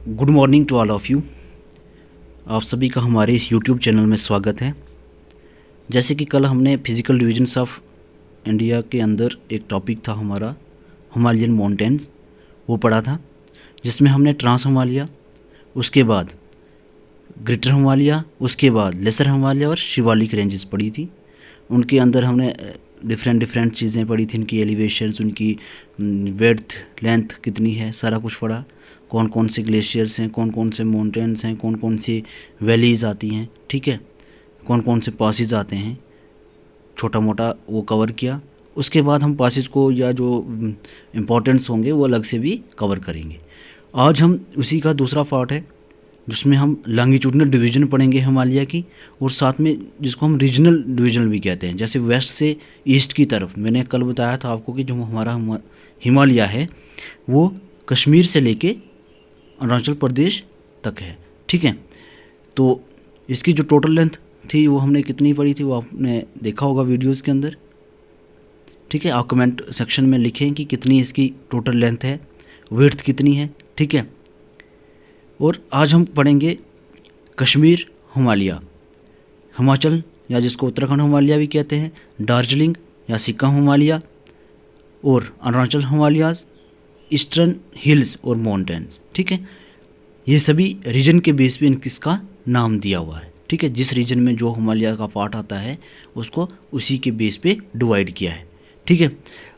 Good morning to all of you. आप सभी का हमारे इस यूट्यूब चैनल में स्वागत है। जैसे कि कल हमने फिज़िकल डिविजन्स ऑफ इंडिया के अंदर एक टॉपिक था हमारा हिमालयन माउंटेन्स, वो पढ़ा था, जिसमें हमने ट्रांस हिमालय, उसके बाद ग्रेटर हिमालय, उसके बाद लेसर हिमालय और शिवालिक रेंजेस पढ़ी थी। उनके अंदर हमने डिफरेंट चीज़ें पढ़ी थी, उनकी एलिवेशंस, उनकी विड्थ लेंथ कितनी है, सारा कुछ पढ़ा। कौन कौन से ग्लेशियर्स हैं, कौन कौन से माउंटेन्स हैं, कौन कौन सी वैलीज़ आती हैं, ठीक है, कौन कौन से पासेज आते हैं, छोटा मोटा वो कवर किया। उसके बाद हम पासेज को या जो इम्पोर्टेंट्स होंगे वो अलग से भी कवर करेंगे। आज हम उसी का दूसरा पार्ट है जिसमें हम लॉन्गिट्यूडनल डिवीज़न पढ़ेंगे हिमालय की, और साथ में जिसको हम रीजनल डिवीज़न भी कहते हैं। जैसे वेस्ट से ईस्ट की तरफ मैंने कल बताया था आपको कि जो हमारा हिमालय है वो कश्मीर से लेके अरुणाचल प्रदेश तक है, ठीक है। तो इसकी जो टोटल लेंथ थी वो हमने कितनी पढ़ी थी वो आपने देखा होगा वीडियोस के अंदर, ठीक है। आप कमेंट सेक्शन में लिखें कि कितनी इसकी टोटल लेंथ है, विड्थ कितनी है, ठीक है। और आज हम पढ़ेंगे कश्मीर हिमालय, हिमाचल या जिसको उत्तराखंड हिमालय भी कहते हैं, दार्जिलिंग या सिक्किम हिमालय, और अरुणाचल हिमालयाज़, ईस्टर्न हिल्स और माउंटेन्स, ठीक है। ये सभी रीजन के बेस पे इनका नाम दिया हुआ है, ठीक है। जिस रीजन में जो हिमालय का पार्ट आता है उसको उसी के बेस पे डिवाइड किया है, ठीक है।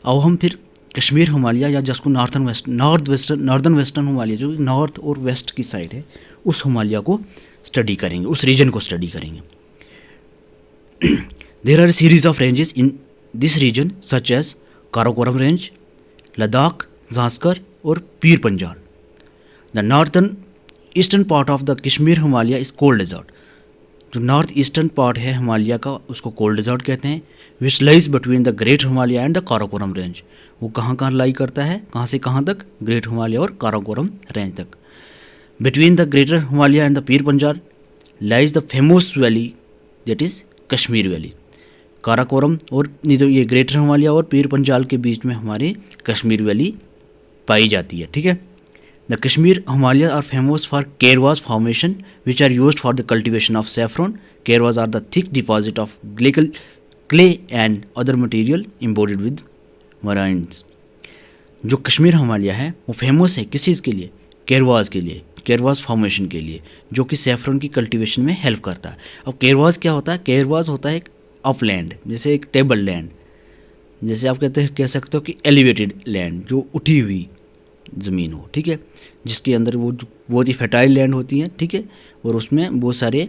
अब हम फिर कश्मीर हिमालय या जिसको नॉर्दर्न वेस्टर्न हिमालय जो नॉर्थ और वेस्ट की साइड है उस हिमालय को स्टडी करेंगे, उस रीजन को स्टडी करेंगे। There are series of ranges in this region such as Karakoram range, Ladakh, Zaskar और Pir Panjal. The northern eastern part of the Kashmir Himalaya is cold desert. जो नॉर्थ ईस्टर्न पार्ट है हिमालय का उसको कोल्ड डेजर्ट कहते हैं। Which lies between the great Himalaya and the Karakoram range. वो कहाँ लाई करता है, कहाँ से कहाँ तक, ग्रेट हिमालय और काराकोरम रेंज तक। Between the greater Himalaya and the Pir Panjal lies the famous valley that is Kashmir valley. Karakoram और ये ग्रेटर हिमालय और पीर पंजाल के बीच में हमारी कश्मीर वैली पाई जाती है, ठीक है। The Kashmir Himalaya are famous for karewas formation which are used for the cultivation of saffron. Karewas are the thick deposit of glacial clay and other material embedded with moraines. जो कश्मीर हिमालय है वो फेमस है किस चीज़ के लिए, केरवास के लिए, केरवास फॉर्मेशन के लिए, जो कि सैफरन की कल्टीवेशन में हेल्प करता है। अब केरवास क्या होता है, केरवास होता है एक अपलैंड, जैसे एक टेबल लैंड, जैसे आप कह सकते हो कि एलिवेटेड लैंड, जो उठी हुई ज़मीन हो, ठीक है, जिसके अंदर वो बहुत ही फर्टाइल लैंड होती है, ठीक है, और उसमें बहुत सारे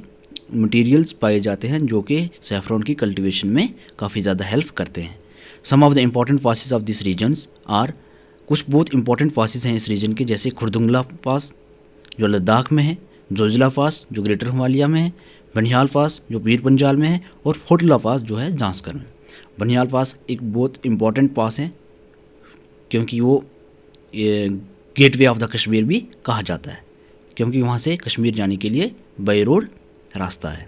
मटेरियल्स पाए जाते हैं जो कि सैफरन की कल्टीवेशन में काफ़ी ज़्यादा हेल्प करते हैं। Some of the important passes of this regions are, कुछ बहुत इंपॉर्टेंट पासेस हैं इस रीजन के, जैसे खुरदुंगला पास जो लद्दाख में है, जोजिला पास जो ग्रेटर हिमालय में है, बनिहाल पास जो पीर पंजाल में है, और फोटला पास जो है ज़ास्कर में। बनिहाल पास एक बहुत इम्पॉर्टेंट पास है क्योंकि वो गेटवे ऑफ द कश्मीर भी कहा जाता है, क्योंकि वहाँ से कश्मीर जाने के लिए बाई रोड रास्ता है।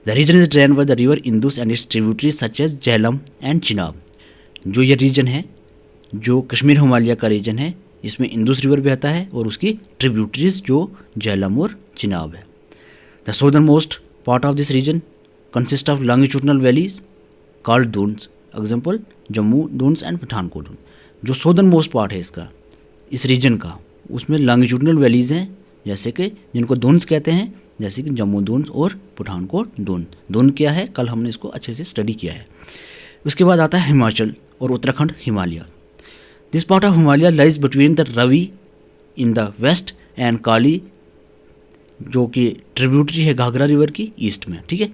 The region is drain by the river Indus and its tributaries such as Jhelum and Chenab. जो ये रीजन है, जो कश्मीर हिमालय का रीजन है, इसमें इंदुस रिवर बहता है और उसकी ट्रिब्यूटरीज जो झेलम और चिनाब है। The southern most part of this region consist of longitudinal valleys called duns, example Jammu duns and Pathankot dun. जो सदर्न मोस्ट पार्ट है इसका, इस रीजन का, उसमें लॉन्गिट्यूडनल वैलीज़ हैं, जैसे कि जिनको दून्स कहते हैं, जैसे कि जम्मू दून्स और पठानकोट दून। दून क्या है, कल हमने इसको अच्छे से स्टडी किया है। उसके बाद आता है हिमाचल और Uttarakhand Himalaya. This part of Himalaya lies between the Ravi in the west and Kali जो कि ट्रिब्यूटरी है घाघरा रिवर की ईस्ट में, ठीक है।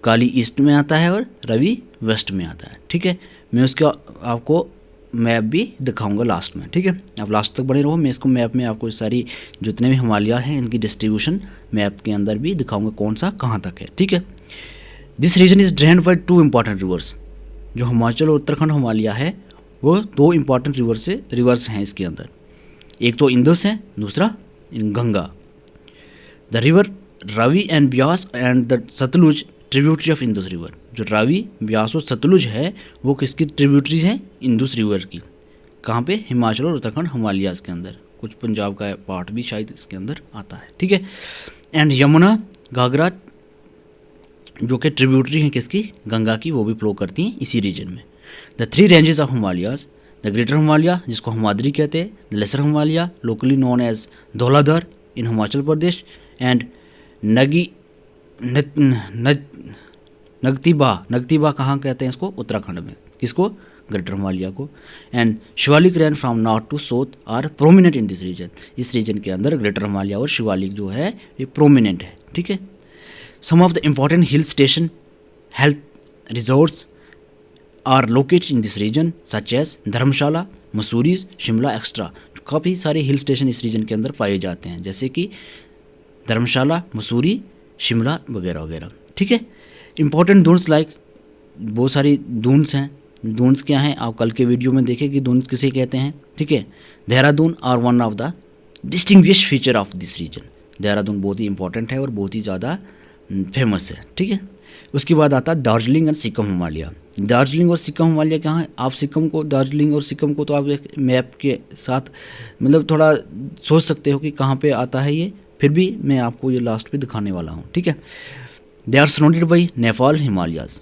काली ईस्ट में आता है और रवि वेस्ट में आता है, ठीक है। मैं उसका आपको मैप भी दिखाऊंगा लास्ट में, ठीक है। आप लास्ट तक बने रहो, मैं इसको मैप में आपको सारी जितने भी हिमालय हैं इनकी डिस्ट्रीब्यूशन मैप के अंदर भी दिखाऊंगा कौन सा कहाँ तक है, ठीक है। This region is drained by two important rivers. जो हिमाचल और उत्तराखंड हिमालय है वो दो इम्पॉर्टेंट रिवर्स हैं इसके अंदर, एक तो इंदुस है, दूसरा Ganga. The river Ravi and Beas and the Sutlej tributary of Indus river. जो रावी, ब्यास और सतलुज है वो किसकी ट्रिब्यूटरीज हैं, इंदुस रिवर की। कहाँ पे, हिमाचल और उत्तराखंड हिमालयाज़ के अंदर, कुछ पंजाब का पार्ट भी शायद इसके अंदर आता है, ठीक है। एंड यमुना, घाघरा जो कि ट्रिब्यूटरी हैं किसकी, गंगा की, वो भी फ्लो करती हैं इसी रीजन में। The 3 ranges of Himalayas, the greater Himalaya जिसको हिमाद्री कहते हैं, the lesser Himalaya locally known as Dhauladhar in Himachal Pradesh, and नगी नगतीबा कहाँ कहते हैं इसको, उत्तराखंड में, किसको, ग्रेटर हिमालय को। And Shivalik ran from north to south are prominent in this region, इस रीजन के अंदर ग्रेटर हिमालय और शिवालिक जो है ये प्रोमिनेंट है, ठीक है। Some of the important hill station health resorts are located in this region such as Dharamshala, Mussoorie, Shimla extra. काफ़ी सारे हिल स्टेशन इस रीजन के अंदर पाए जाते हैं, जैसे कि धर्मशाला, मसूरी, शिमला वगैरह वगैरह, ठीक है। इंपॉर्टेंट दून्स लाइक, बहुत सारी दून्स हैं। दून्स क्या हैं आप कल के वीडियो में देखें कि दून्स किसे कहते हैं, ठीक है। Dehradun are one of the distinguish feature of this region, Dehradun बहुत ही इंपॉर्टेंट है और बहुत ही ज़्यादा फेमस है, ठीक है। उसके बाद आता है दार्जिलिंग एंड सिक्किम हिमालय। दार्जिलिंग और सिक्किम हिमालय कहाँ है, आप सिक्किम को, दार्जिलिंग और सिक्किम को तो आप एक मैप के साथ मतलब थोड़ा सोच सकते हो कि कहाँ पे आता है ये, फिर भी मैं आपको ये लास्ट पे दिखाने वाला हूँ, ठीक है। They are surrounded by Nepal Himalayas,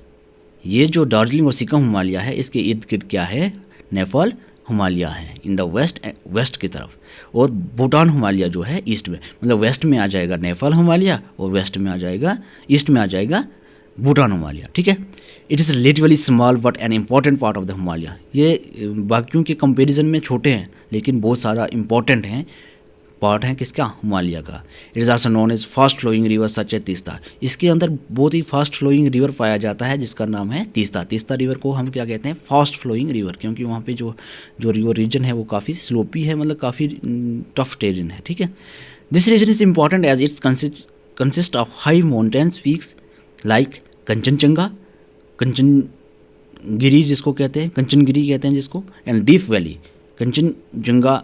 ये जो दार्जिलिंग और सिक्किम हिमालय है इसके इर्द गिर्द क्या है, नेपाल हिमालय है इन द वेस्ट की तरफ, और भूटान हिमालय जो है ईस्ट में, मतलब वेस्ट में आ जाएगा नेपाल हिमालय और वेस्ट में आ जाएगा, ईस्ट में आ जाएगा भूटान हिमालय, ठीक है। It is relatively small but an important part of the Himalaya, ये बाकियों के कंपैरिजन में छोटे हैं लेकिन बहुत सारा इंपॉर्टेंट हैं, पार्ट है किसका, हिमालय का। It is also known as fast flowing river such a Teesta, इसके अंदर बहुत ही फास्ट फ्लोइंग रिवर पाया जाता है जिसका नाम है तीस्ता। तीस्ता रिवर को हम क्या कहते हैं, फास्ट फ्लोइंग रिवर, क्योंकि वहाँ पे जो रिवर रीजन है वो काफ़ी स्लोपी है, मतलब काफ़ी टफ टेरेन है, ठीक है। This region is important as it's consist of high mountains peaks like Kanchenjunga, Kanchangiri जिसको कहते हैं, कंचनगिरी कहते हैं जिसको, एंड डीप वैली। कंचनजंगा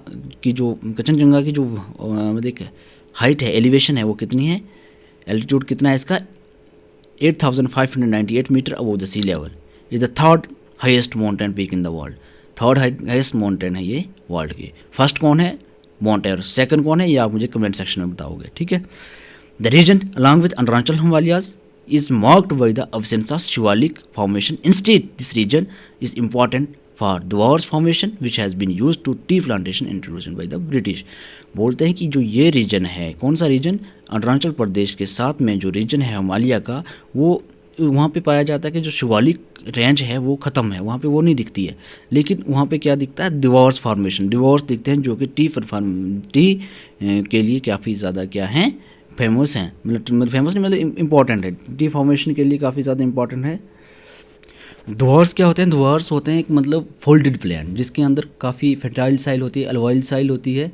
की जो मतलब हाइट है, एलिवेशन है वो कितनी है, एल्टीट्यूड कितना है इसका, 8598 meter above the sea level. Is the third highest mountain peak in the world, third highest mountain है ये वर्ल्ड की। फर्स्ट कौन है, माउंट एवरेस्ट, सेकंड कौन है ये आप मुझे कमेंट सेक्शन में बताओगे, ठीक है। The region along with Arunachal Himalayas is marked by the absence of Shivalik formation. Instead, this region is important for dwarf formation which has been used to tea plantation introduced by the British. बोलते हैं कि जो ये reason है, कौन सा reason, Arunachal Pradesh के साथ में जो रीजन है हिमालय का, वो वहाँ पे पाया जाता है कि जो शिवालिक रेंज है वो ख़त्म है, वहाँ पे वो नहीं दिखती है, लेकिन वहाँ पे क्या दिखता है, डिवॉर्स फॉर्मेशन, डिवॉर्स दिखते हैं जो कि टी के लिए काफ़ी ज़्यादा क्या हैं, फेमस हैं, मतलब फेमस नहीं मतलब इम्पॉर्टेंट है, टी फॉर्मेशन के लिए काफ़ी ज़्यादा इंपॉर्टेंट है। दुआर्स क्या होते हैं, दुआर्स होते हैं एक मतलब फोल्डेड प्लान जिसके अंदर काफ़ी फर्टाइल साइल होती है, अलवाइल साइल होती है,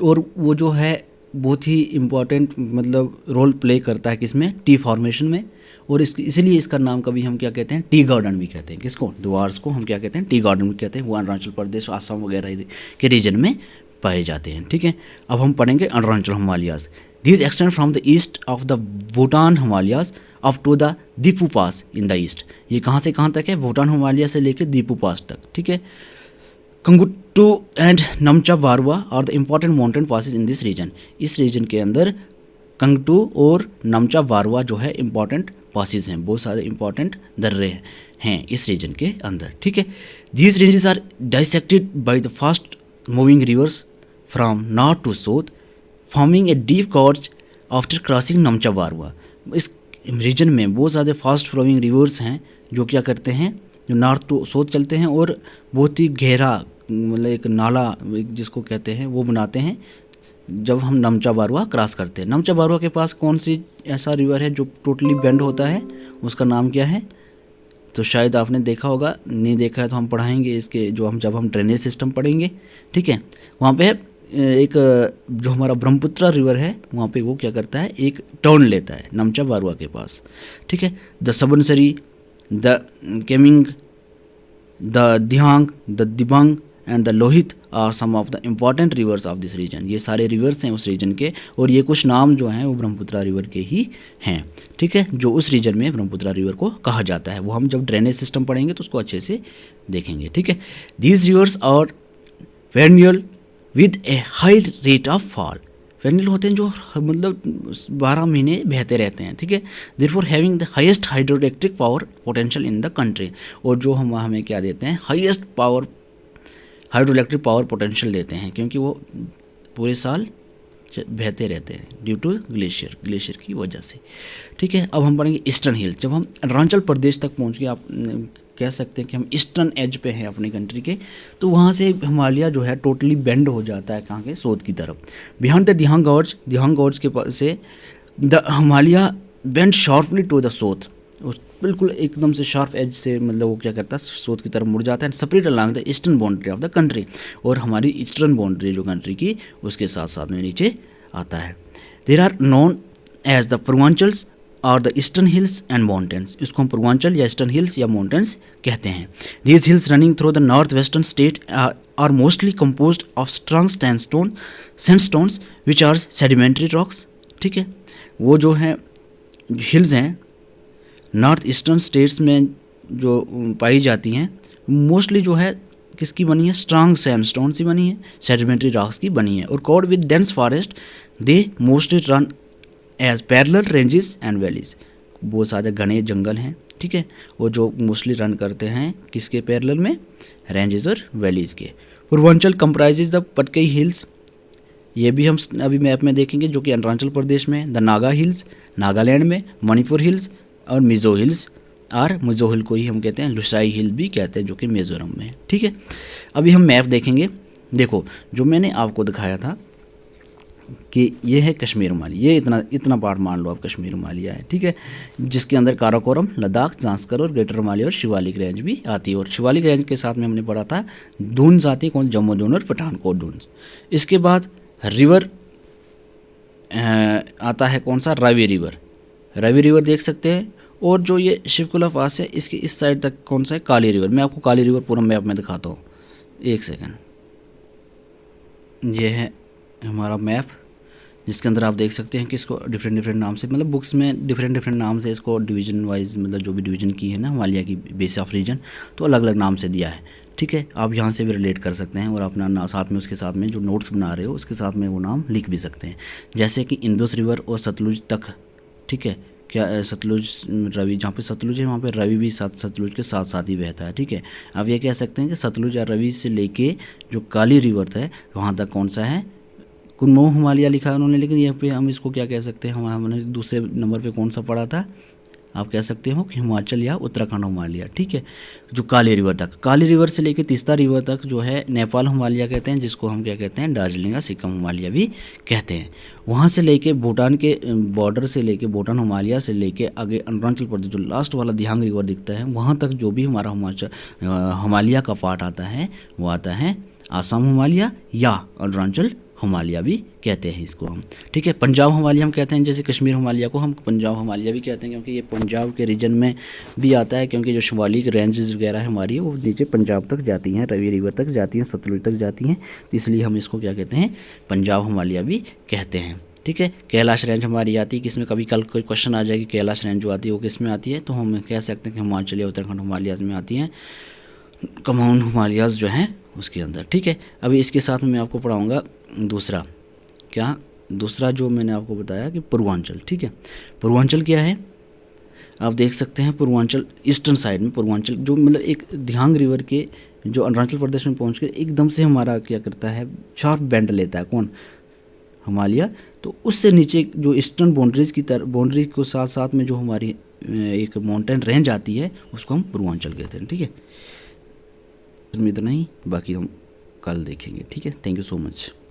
और वो जो है बहुत ही इम्पॉर्टेंट मतलब रोल प्ले करता है किसमें, टी फॉर्मेशन में, और इसलिए इसका नाम कभी हम क्या कहते हैं, टी गार्डन भी कहते हैं, किसको, दुआर्स को हम क्या कहते हैं, टी गार्डन भी कहते हैं। वो अरुणाचल प्रदेश, आसाम वगैरह के रीजन में पाए जाते हैं, ठीक है। अब हम पढ़ेंगे Arunachal Himalayas. These extend from the east of the Bhutan Himalayas up to the Dipu Pass in the east. ये कहाँ से कहाँ तक है, भूटान हिमालय से लेकर दीपू पास तक, ठीक है। कंगुट्टू and Namcha Barwa are the important mountain passes in this region, इस रीजन के अंदर कंगटू और नमचा बारवा जो है इंपॉर्टेंट पासेस हैं, बहुत सारे इंपॉर्टेंट दर्रे हैं इस रीजन के अंदर, ठीक है। These ranges are dissected by the fast moving rivers from north to south forming a deep gorge after crossing Namcha Barwa. इस रीजन में बहुत ज़्यादा फास्ट फ्लोइंग रिवर्स हैं जो क्या करते हैं, जो नॉर्थ टू साउथ चलते हैं और बहुत ही गहरा मतलब एक नाला जिसको कहते हैं वो बनाते हैं जब हम नमचा बारवा क्रॉस करते हैं। नमचा बारवा के पास कौन सी ऐसा रिवर है जो टोटली बेंड होता है, उसका नाम क्या है, तो शायद आपने देखा होगा, नहीं देखा है तो हम पढ़ाएंगे इसके, जो हम जब हम ड्रेनेज सिस्टम पढ़ेंगे, ठीक है। वहाँ पे एक जो हमारा ब्रह्मपुत्र रिवर है वहाँ पे वो क्या करता है, एक टर्न लेता है नमचा बारवा के पास, ठीक है। The Subansiri, the Kameng, the Dihang, the Dibang and the Lohit are some of the important rivers of this region. ये सारे रिवर्स हैं उस रीजन के, और ये कुछ नाम जो हैं वो ब्रह्मपुत्र रिवर के ही हैं, ठीक है, जो उस रीजन में ब्रह्मपुत्र रिवर को कहा जाता है। वो हम जब ड्रेनेज सिस्टम पढ़ेंगे तो उसको अच्छे से देखेंगे, ठीक है। These rivers are perennial with a high rate of fall. Perennial होते हैं जो मतलब 12 महीने बहते रहते हैं, ठीक है। Therefore having the highest hydroelectric power potential in the country, और जो हम हमें क्या देते हैं, highest power hydroelectric power potential देते हैं, क्योंकि वो पूरे साल बहते रहते हैं ड्यू टू ग्लेशियर की वजह से, ठीक है। अब हम पढ़ेंगे ईस्टर्न हिल। जब हम अरुणाचल प्रदेश तक पहुंच गए, आप कह सकते हैं कि हम ईस्टर्न एज पे हैं अपनी कंट्री के, तो वहाँ से हिमालय जो है टोटली बेंड हो जाता है कहाँ के, साउथ की तरफ। बिहाइंड द दिहांग गॉर्ज के पास से the Himalaya bend sharply to the south, बिल्कुल एकदम से शार्प एज से मतलब वो क्या करता है, साउथ की तरफ मुड़ जाता है। Separate along the eastern boundary of the country, और हमारी ईस्टर्न बाउंड्री जो कंट्री की उसके साथ साथ में नीचे आता है। There are known as the Purvanchals और the eastern hills and mountains, इसको हम पूर्वांचल या ईस्टर्न हिल्स या माउंटेन्स कहते हैं। These hills running through the north western state are mostly composed of strong sandstones which are sedimentary rocks, ठीक है। वो जो है हिल्स हैं नॉर्थ ईस्टर्न स्टेट्स में जो पाई जाती हैं, मोस्टली जो है किसकी बनी है, स्ट्रॉन्ग सैंडस्टोन से बनी है, सेडिमेंट्री रॉक्स की बनी है। और covered with dense forest, they mostly run as parallel ranges and valleys, बहुत सारे घने जंगल हैं, ठीक है, वो जो मोस्टली रन करते हैं किसके पैरेलल में, रेंजेस और वैलीज के। Purvanchal comprises the Patkai hills, ये भी हम अभी मैप में देखेंगे, जो कि अरुणाचल प्रदेश में, द नागा हिल्स नागालैंड में, मणिपुर हिल्स और मिजो हिल्स, और मिजो हिल को ही हम कहते हैं लुसाई हिल भी कहते हैं, जो कि मिजोरम में है, ठीक है। अभी हम मैप देखेंगे। देखो जो मैंने आपको दिखाया था कि ये है कश्मीर हिमालय, ये इतना पार्ट मान लो आप कश्मीर हिमालय है, ठीक है, जिसके अंदर काराकोरम, लद्दाख, जांस्कर और ग्रेटर हिमालय और शिवालिक रेंज भी आती है। और शिवालिक रेंज के साथ में हमने पढ़ा था दून्स आती है, कौन, जम्मू दून और पठानकोट दून्स। इसके बाद रिवर आता है कौन सा, रावी रिवर देख सकते हैं। और जो ये शिवकुला पास है, इसके इस साइड तक कौन सा है, काली रिवर। मैं आपको काली रिवर पूरा मैप में दिखाता हूँ, एक सेकंड। ये है हमारा मैप, जिसके अंदर आप देख सकते हैं कि इसको डिफरेंट नाम से, मतलब बुक्स में डिफरेंट नाम से इसको डिवीजन वाइज, मतलब जो भी डिवीजन की है ना हिमालय की बेस ऑफ रीजन, तो अलग अलग नाम से दिया है, ठीक है। आप यहाँ से भी रिलेट कर सकते हैं और अपना साथ में उसके साथ में जो नोट्स बना रहे हो उसके साथ में वो नाम लिख भी सकते हैं, जैसे कि इंदुस रिवर और सतलुज तक, ठीक है। क्या सतलुज रवि, जहाँ पे सतलुज है वहाँ पे रवि भी सतलुज के साथ साथ ही बहता है, ठीक है। अब ये कह सकते हैं कि सतलुज या रवि से लेके जो काली रिवर है वहाँ तक कौन सा है, कुनमो हिमालय लिखा है उन्होंने, लेकिन यहाँ पे हम इसको क्या कह सकते हैं, हमने दूसरे नंबर पे कौन सा पढ़ा था, आप कह सकते हो कि हिमाचल या उत्तराखंड हिमालय, ठीक है। जो काली रिवर तक, काली रिवर से लेकर तीस्ता रिवर तक जो है नेपाल हिमालय कहते हैं, जिसको हम क्या कहते हैं, दार्जिलिंग या सिक्किम हिमालय भी कहते हैं। वहाँ से लेके भूटान के बॉर्डर से लेके भूटान हिमालय से लेके आगे अरुणाचल प्रदेश जो लास्ट वाला दिहांग रिवर दिखता है, वहाँ तक जो भी हमारा हिमालय का पार्ट आता है वो आता है आसाम हिमालय या अरुणाचल हिमालय भी कहते हैं इसको हम, ठीक है। पंजाब हिमालय हम कहते हैं, जैसे कश्मीर हिमालय को हम पंजाब हिमालय भी कहते हैं, क्योंकि ये पंजाब के रीजन में भी आता है, क्योंकि जो शिवालिक रेंजेस वगैरह हमारी वो नीचे पंजाब तक जाती हैं, रवि रिवर तक जाती हैं, सतलुज तक जाती हैं, तो इसलिए हम इसको क्या कहते हैं, पंजाब हिमालय भी कहते हैं, ठीक है। कैलाश रेंज हमारी आती है किसमें, कभी कल कोई क्वेश्चन आ जाएगी कैलाश रेंज जो आती है वो किस में आती है, तो हम कह सकते हैं कि हिमाचल या उत्तराखंड हिमालय में आती हैं, कमाउंट हिमालयाज जो हैं उसके अंदर, ठीक है। अभी इसके साथ में मैं आपको पढ़ाऊँगा दूसरा जो मैंने आपको बताया कि पूर्वांचल, ठीक है। पूर्वांचल क्या है, आप देख सकते हैं पूर्वांचल ईस्टर्न साइड में, पूर्वांचल जो मतलब एक दिहांग रिवर के जो अरुणाचल प्रदेश में पहुंच कर एकदम से हमारा क्या करता है, शार्प बेंड लेता है, कौन, हिमालय। तो उससे नीचे जो ईस्टर्न बाउंड्री को साथ साथ में जो हमारी एक माउंटेन रेंज आती है उसको हम पूर्वांचल कहते हैं, ठीक है। इतना ही, बाकी हम कल देखेंगे, ठीक है। Thank you so much.